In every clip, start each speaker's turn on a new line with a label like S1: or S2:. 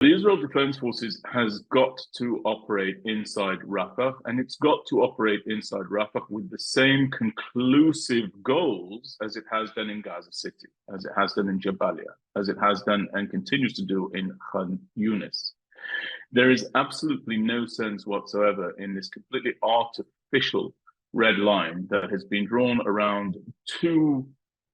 S1: The Israel Defense Forces has got to operate inside Rafah, and it's got to operate inside Rafah with the same conclusive goals as it has done in Gaza City, as it has done in Jabalia, as it has done and continues to do in Khan Yunis. There is absolutely no sense whatsoever in this completely artificial red line that has been drawn around two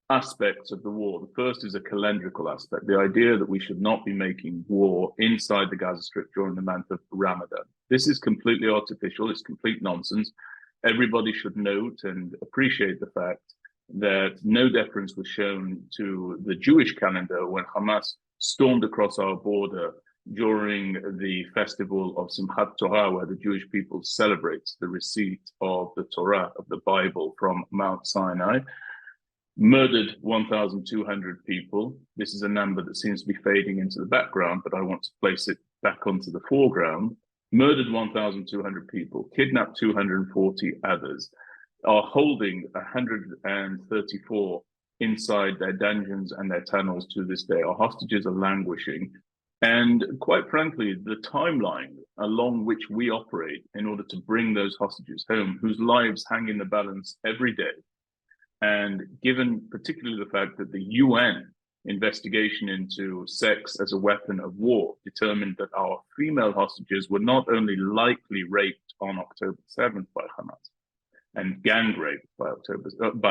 S1: aspects of the war. The first is a calendrical aspect, the idea that we should not be making war inside the Gaza Strip during the month of Ramadan. This is completely artificial, it's complete nonsense. Everybody should note and appreciate the fact that no deference was shown to the Jewish calendar when Hamas stormed across our border during the festival of Simchat Torah, where the Jewish people celebrates the receipt of the Torah, of the Bible from Mount Sinai. Murdered 1,200 people. This is a number that seems to be fading into the background, but I want to place it back onto the foreground. Murdered 1,200 people, kidnapped 240 others, are holding 134 inside their dungeons and their tunnels to this day. Our hostages are languishing. And quite frankly, the timeline along which we operate in order to bring those hostages home, whose lives hang in the balance every day, and given particularly the fact that the UN investigation into sex as a weapon of war determined that our female hostages were not only likely raped on October 7th by Hamas and gang raped by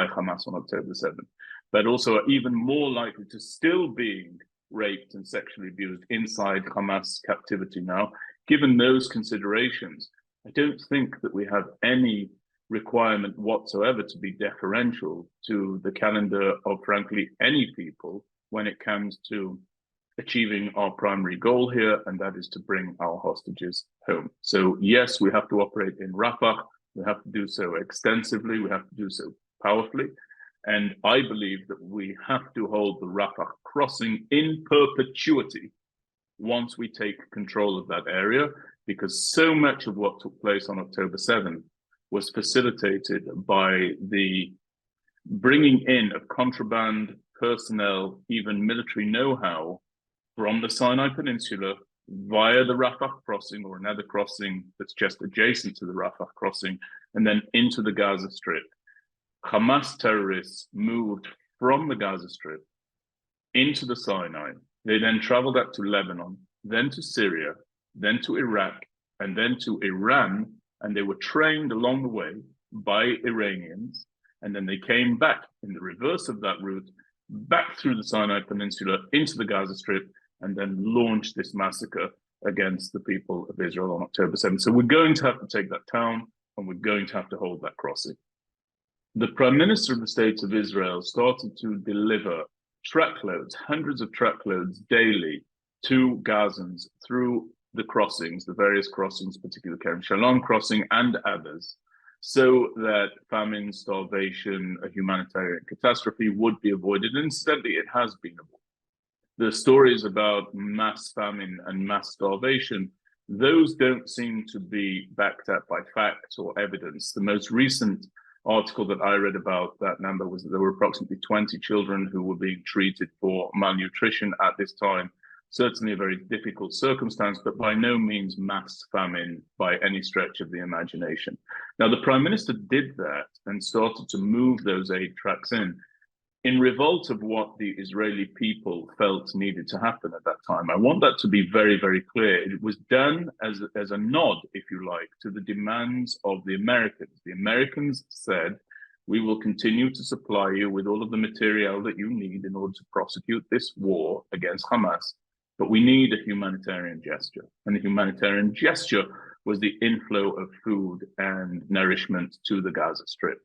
S1: Hamas on October 7th, but also are even more likely to still being raped and sexually abused inside Hamas captivity now. Given those considerations, I don't think that we have any requirement whatsoever to be deferential to the calendar of, frankly, any people when it comes to achieving our primary goal here, and that is to bring our hostages home. So yes, we have to operate in Rafah. We have to do so extensively. We have to do so powerfully. And I believe that we have to hold the Rafah crossing in perpetuity once we take control of that area, because so much of what took place on October 7th was facilitated by the bringing in of contraband, personnel, even military know-how from the Sinai Peninsula via the Rafah crossing or another crossing that's just adjacent to the Rafah crossing, and then into the Gaza Strip. Hamas terrorists moved from the Gaza Strip into the Sinai. They then traveled up to Lebanon, then to Syria, then to Iraq, and then to Iran. And they were trained along the way by Iranians. And then they came back in the reverse of that route, back through the Sinai Peninsula into the Gaza Strip, and then launched this massacre against the people of Israel on October 7th. So we're going to have to take that town, and we're going to have to hold that crossing. The Prime Minister of the State of Israel started to deliver truckloads, hundreds of truckloads daily to Gazans through the crossings, the various crossings, particularly Kerem Shalom crossing and others, so that famine, starvation, a humanitarian catastrophe would be avoided. And incidentally, it has been avoided. The stories about mass famine and mass starvation, those don't seem to be backed up by facts or evidence. The most recent article that I read about that number was that there were approximately 20 children who were being treated for malnutrition at this time. Certainly a very difficult circumstance, but by no means mass famine by any stretch of the imagination. Now, the Prime Minister did that and started to move those aid trucks in revolt of what the Israeli people felt needed to happen at that time. I want that to be very, very clear. It was done as a nod, if you like, to the demands of the Americans. The Americans said, we will continue to supply you with all of the material that you need in order to prosecute this war against Hamas. But we need a humanitarian gesture. And the humanitarian gesture was the inflow of food and nourishment to the Gaza Strip.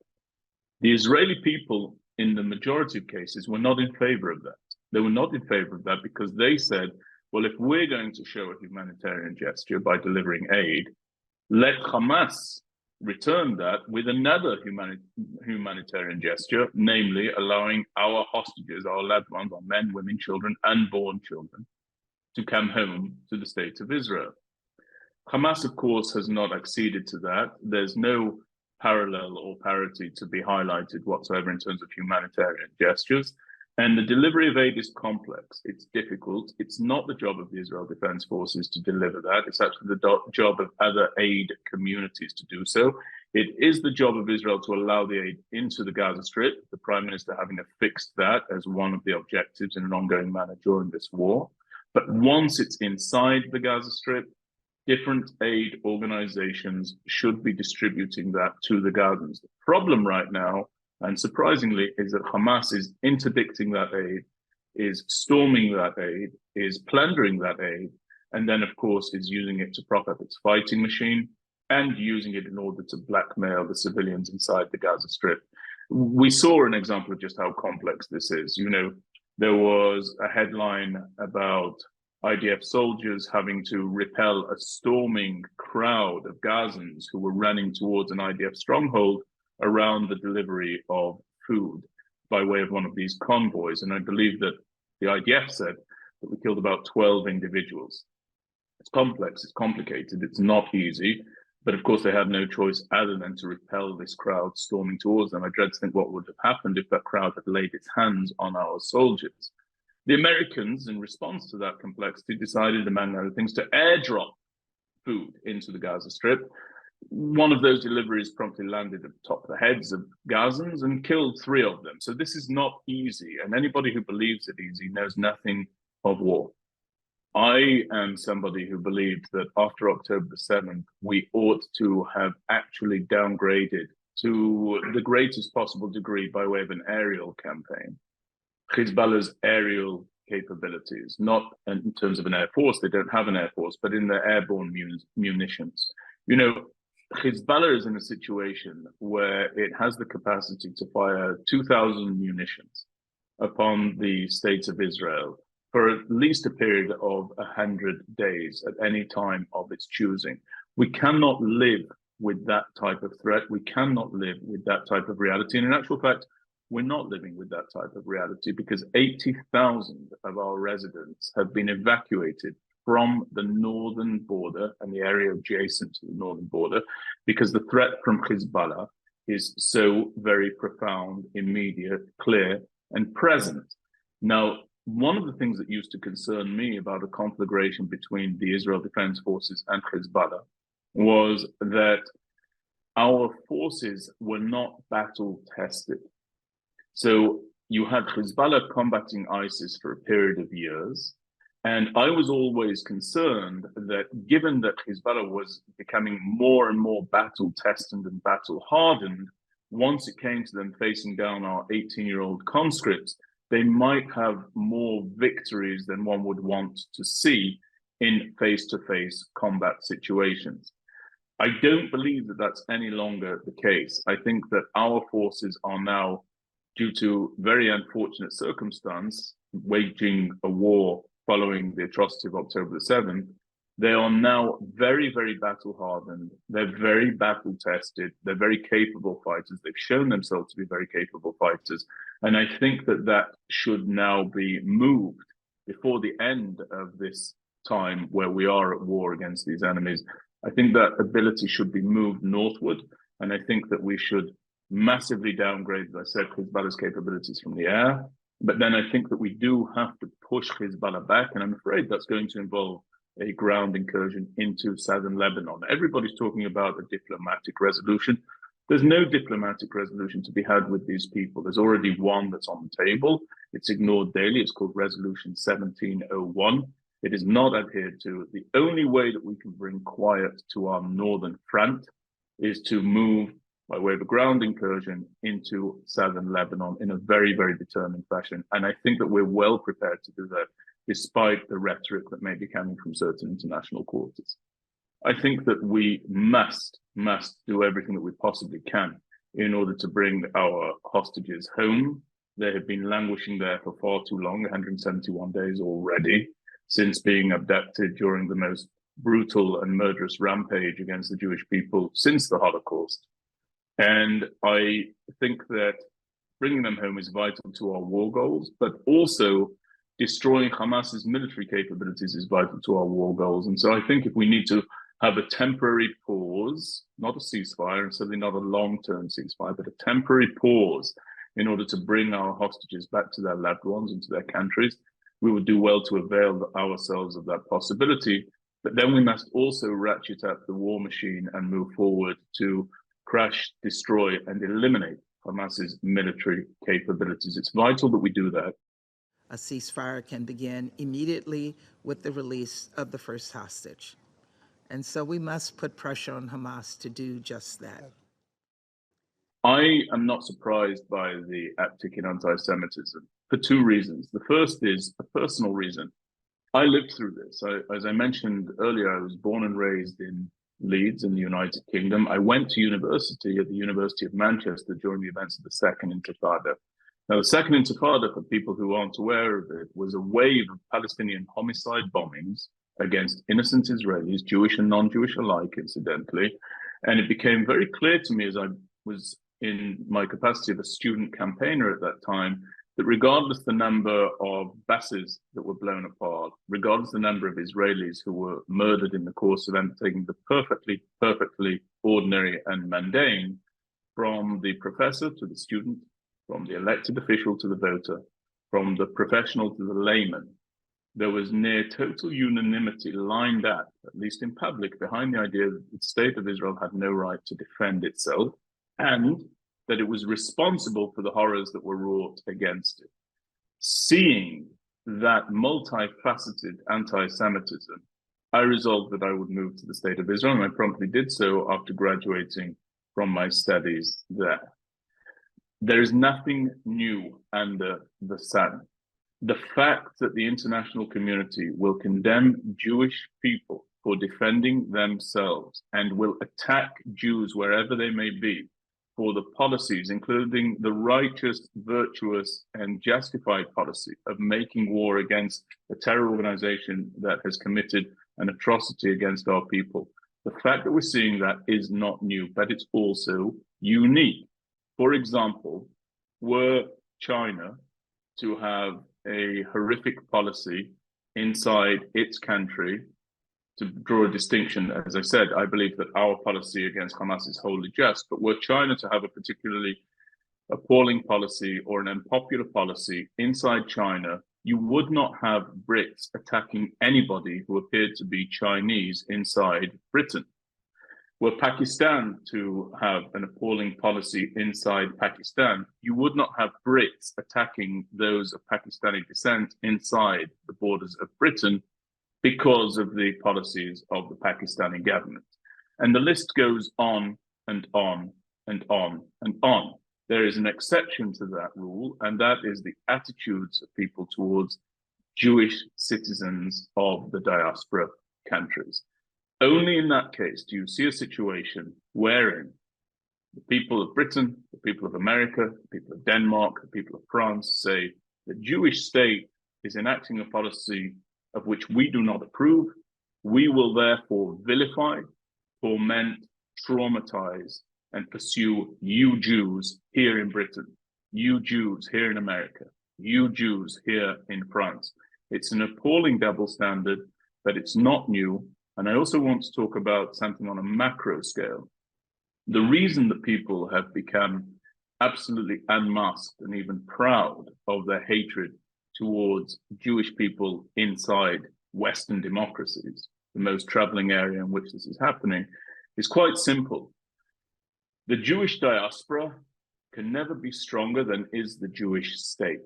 S1: The Israeli people, in the majority of cases, were not in favor of that. They were not in favor of that because they said, well, if we're going to show a humanitarian gesture by delivering aid, let Hamas return that with another humanitarian gesture, namely allowing our hostages, our loved ones, our men, women, children, unborn children, to come home to the state of Israel. Hamas, of course, has not acceded to that. There's no parallel or parity to be highlighted whatsoever in terms of humanitarian gestures. And the delivery of aid is complex. It's difficult. It's not the job of the Israel Defense Forces to deliver that. It's actually the job of other aid communities to do so. It is the job of Israel to allow the aid into the Gaza Strip, the Prime Minister having affixed that as one of the objectives in an ongoing manner during this war. But once it's inside the Gaza Strip, different aid organizations should be distributing that to the Gazans. The problem right now, and surprisingly, is that Hamas is interdicting that aid, is storming that aid, is plundering that aid, and then, of course, is using it to prop up its fighting machine and using it in order to blackmail the civilians inside the Gaza Strip. We saw an example of just how complex this is. You know, there was a headline about IDF soldiers having to repel a storming crowd of Gazans who were running towards an IDF stronghold around the delivery of food by way of one of these convoys. And I believe that the IDF said that we killed about 12 individuals. It's complex, it's complicated, it's not easy. But of course, they had no choice other than to repel this crowd storming towards them. I dread to think what would have happened if that crowd had laid its hands on our soldiers. The Americans, in response to that complexity, decided, among other things, to airdrop food into the Gaza Strip. One of those deliveries promptly landed at the top of the heads of Gazans and killed 3 of them. So this is not easy. And anybody who believes it easy knows nothing of war. I am somebody who believed that after October the 7th, we ought to have actually downgraded to the greatest possible degree by way of an aerial campaign Hezbollah's aerial capabilities, not in terms of an air force, they don't have an air force, but in their airborne munitions. You know, Hezbollah is in a situation where it has the capacity to fire 2,000 munitions upon the state of Israel for at least a period of 100 days at any time of its choosing. We cannot live with that type of threat. We cannot live with that type of reality. And in actual fact, we're not living with that type of reality because 80,000 of our residents have been evacuated from the northern border and the area adjacent to the northern border because the threat from Hezbollah is so very profound, immediate, clear, and present. Now, one of the things that used to concern me about a conflagration between the Israel Defense Forces and Hezbollah was that our forces were not battle tested. So you had Hezbollah combating ISIS for a period of years. And I was always concerned that given that Hezbollah was becoming more and more battle tested and battle hardened, once it came to them facing down our 18-year-old conscripts, they might have more victories than one would want to see in face-to-face combat situations. I don't believe that that's any longer the case. I think that our forces are now, due to very unfortunate circumstance, waging a war following the atrocity of October the 7th, they are now very, very battle-hardened. They're very battle-tested. They're very capable fighters. They've shown themselves to be very capable fighters. And I think that that should now be moved before the end of this time where we are at war against these enemies. I think that ability should be moved northward. And I think that we should massively downgrade, as I said, Hezbollah's capabilities from the air. But then I think that we do have to push Hezbollah back. And I'm afraid that's going to involve a ground incursion into southern Lebanon. Everybody's talking about a diplomatic resolution. There's no diplomatic resolution to be had with these people. There's already one that's on the table. It's ignored daily. It's called Resolution 1701. It is not adhered to. The only way that we can bring quiet to our northern front is to move by way of a ground incursion into southern Lebanon in a very, very determined fashion. And I think that we're well prepared to do that, despite the rhetoric that may be coming from certain international quarters. I think that we must do everything that we possibly can in order to bring our hostages home. They have been languishing there for far too long, 171 days already, since being abducted during the most brutal and murderous rampage against the Jewish people since the Holocaust. And I think that bringing them home is vital to our war goals, but also destroying Hamas's military capabilities is vital to our war goals. And so I think if we need to have a temporary pause, not a ceasefire, and certainly not a long-term ceasefire, but a temporary pause in order to bring our hostages back to their loved ones and to their countries, we would do well to avail ourselves of that possibility. But then we must also ratchet up the war machine and move forward to crush, destroy, and eliminate Hamas's military capabilities. It's vital that we do that.
S2: A ceasefire can begin immediately with the release of the first hostage. And so we must put pressure on Hamas to do just that.
S1: I am not surprised by the uptick in anti-Semitism for two reasons. The first is a personal reason. I lived through this. As I mentioned earlier, I was born and raised in Leeds in the United Kingdom. I went to university at the University of Manchester during the events of the Second Intifada. Now, the Second Intifada, for people who aren't aware of it, was a wave of Palestinian homicide bombings against innocent Israelis, Jewish and non-Jewish alike, incidentally. And it became very clear to me as I was in my capacity of a student campaigner at that time, that regardless the number of buses that were blown apart, regardless the number of Israelis who were murdered in the course of undertaking the perfectly ordinary and mundane, from the professor to the student, from the elected official to the voter, from the professional to the layman, there was near total unanimity lined up, at least in public, behind the idea that the state of Israel had no right to defend itself, and that it was responsible for the horrors that were wrought against it. Seeing that multifaceted anti-Semitism, I resolved that I would move to the state of Israel, and I promptly did so after graduating from my studies there. There is nothing new under the sun. The fact that the international community will condemn Jewish people for defending themselves and will attack Jews wherever they may be for the policies, including the righteous, virtuous, and justified policy of making war against a terror organization that has committed an atrocity against our people. The fact that we're seeing that is not new, but it's also unique. For example, were China to have a horrific policy inside its country, to draw a distinction, as I said, I believe that our policy against Hamas is wholly just, but were China to have a particularly appalling policy or an unpopular policy inside China, you would not have Brits attacking anybody who appeared to be Chinese inside Britain. Were Pakistan to have an appalling policy inside Pakistan, you would not have Brits attacking those of Pakistani descent inside the borders of Britain because of the policies of the Pakistani government. And the list goes on and on and on and on. There is an exception to that rule, and that is the attitudes of people towards Jewish citizens of the diaspora countries. Only in that case do you see a situation wherein the people of Britain, the people of America, the people of Denmark, the people of France say the Jewish state is enacting a policy of which we do not approve. We will therefore vilify, torment, traumatize, and pursue you Jews here in Britain, you Jews here in America, you Jews here in France. It's an appalling double standard, but it's not new. And I also want to talk about something on a macro scale. The reason that people have become absolutely unmasked and even proud of their hatred towards Jewish people inside Western democracies, the most troubling area in which this is happening, is quite simple. The Jewish diaspora can never be stronger than is the Jewish state.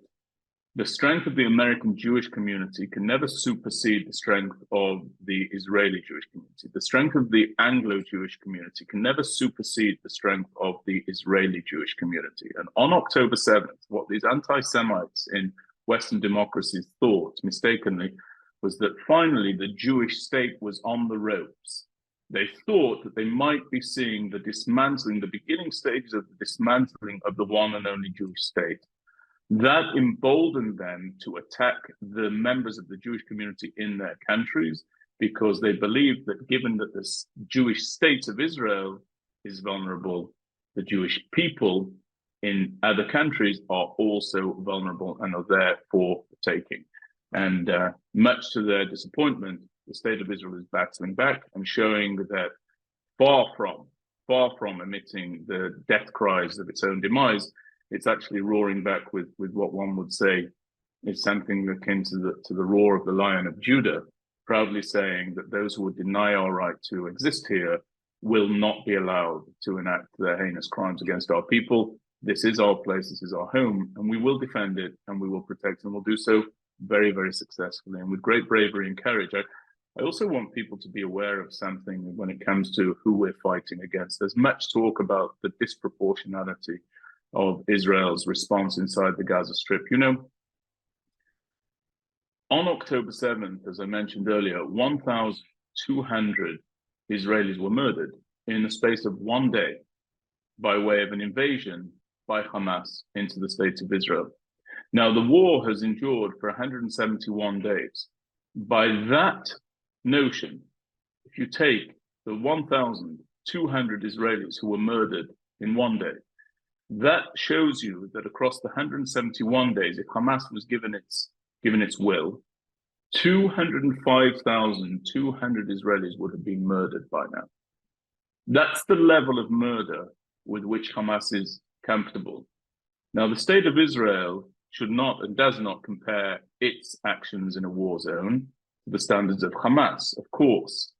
S1: The strength of the American Jewish community can never supersede the strength of the Israeli Jewish community. The strength of the Anglo-Jewish community can never supersede the strength of the Israeli Jewish community. And on October 7th, what these anti-Semites in Western democracies thought, mistakenly, was that finally the Jewish state was on the ropes. They thought that they might be seeing the dismantling, the beginning stages of the dismantling of the one and only Jewish state. That emboldened them to attack the members of the Jewish community in their countries, because they believed that given that the Jewish state of Israel is vulnerable, the Jewish people in other countries are also vulnerable and are there for the taking. And much to their disappointment, the state of Israel is battling back and showing that far from emitting the death cries of its own demise, it's actually roaring back with what one would say is something akin to the roar of the Lion of Judah, proudly saying that those who would deny our right to exist here will not be allowed to enact their heinous crimes against our people. This is our place, this is our home, and we will defend it, and we will protect it, and we'll do so very, very successfully and with great bravery and courage. I also want people to be aware of something when it comes to who we're fighting against. There's much talk about the disproportionality of Israel's response inside the Gaza Strip. You know, on October 7th, as I mentioned earlier, 1,200 Israelis were murdered in the space of one day by way of an invasion by Hamas into the state of Israel. Now, the war has endured for 171 days. By that notion, if you take the 1,200 Israelis who were murdered in one day, that shows you that across the 171 days, if Hamas was given its will, 205,200 Israelis would have been murdered by now. That's the level of murder with which Hamas is comfortable. Now, the state of Israel should not and does not compare its actions in a war zone to the standards of Hamas, of course.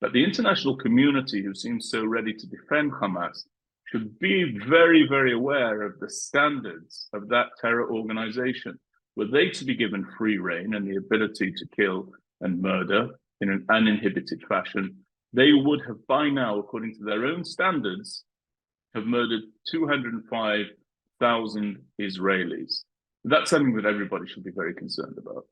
S1: But the international community, who seems so ready to defend Hamas, should be very, very aware of the standards of that terror organization. Were they to be given free rein and the ability to kill and murder in an uninhibited fashion, they would have by now, according to their own standards, have murdered 205,000 Israelis. That's something that everybody should be very concerned about.